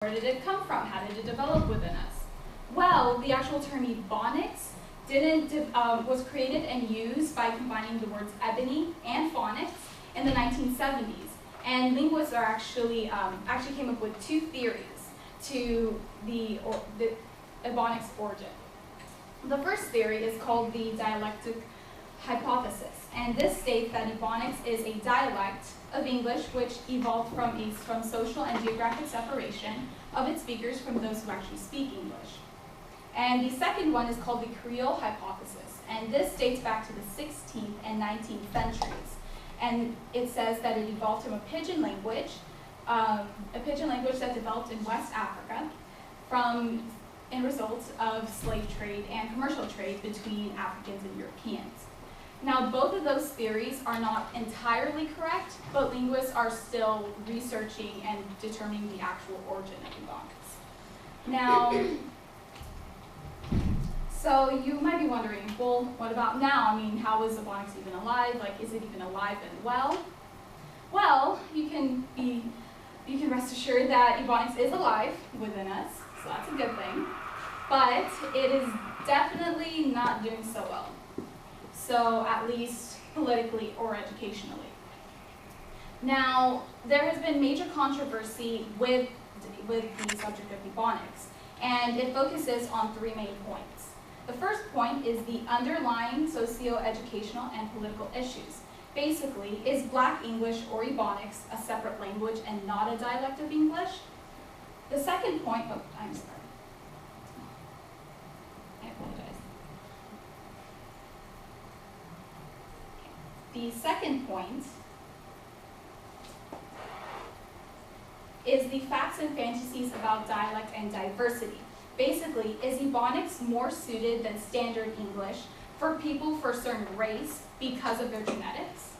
Where did it come from? How did it develop within us? Well, the actual term Ebonics was created and used by combining the words ebony and phonics in the 1970s. And linguists are actually came up with two theories to the Ebonics origin. The first theory is called the dialectic hypothesis, and this states that Ebonics is a dialect of English which evolved from social and geographic separation of its speakers from those who actually speak English. And the second one is called the Creole hypothesis, and this dates back to the 16th and 19th centuries. And it says that it evolved from a pidgin language that developed in West Africa in result of slave trade and commercial trade between Africans and Europeans. Now, both of those theories are not entirely correct, but linguists are still researching and determining the actual origin of Ebonics. Now, so you might be wondering, well, what about now? I mean, how is Ebonics even alive? Like, is it even alive and well? Well, you can rest assured that Ebonics is alive within us, so that's a good thing. But it is definitely not doing so well. So at least politically or educationally. Now, there has been major controversy with the subject of Ebonics, and it focuses on three main points. The first point is the underlying socio-educational and political issues. Basically, is Black English or Ebonics a separate language and not a dialect of English? The second point, oh, I'm sorry. I apologize. The second point is the facts and fantasies about dialect and diversity. Basically, is Ebonics more suited than standard English for people for a certain race because of their genetics?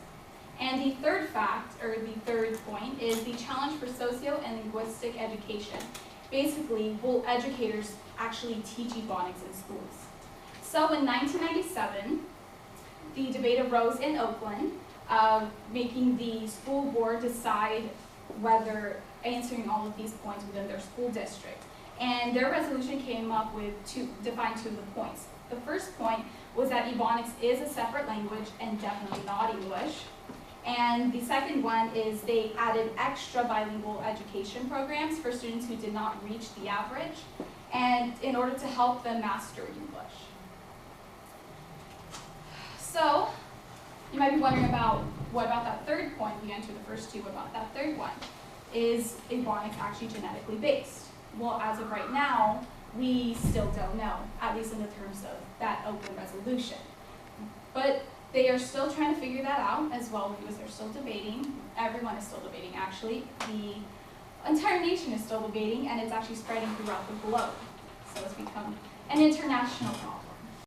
And the third fact, or the third point, is the challenge for socio and linguistic education. Basically, will educators actually teach Ebonics in schools? So in 1997, the debate arose in Oakland, making the school board decide whether answering all of these points within their school district. And their resolution came up with defined two of the points. The first point was that Ebonics is a separate language and definitely not English. And the second one is they added extra bilingual education programs for students who did not reach the average, and in order to help them master English. So, you might be wondering about, what about that third point? We answered the first two, what about that third one? Is Ebonics actually genetically based? Well, as of right now, we still don't know, at least in the terms of that Oakland resolution. But they are still trying to figure that out as well, because they're still debating. Everyone is still debating, actually. The entire nation is still debating, and it's actually spreading throughout the globe. So it's become an international problem.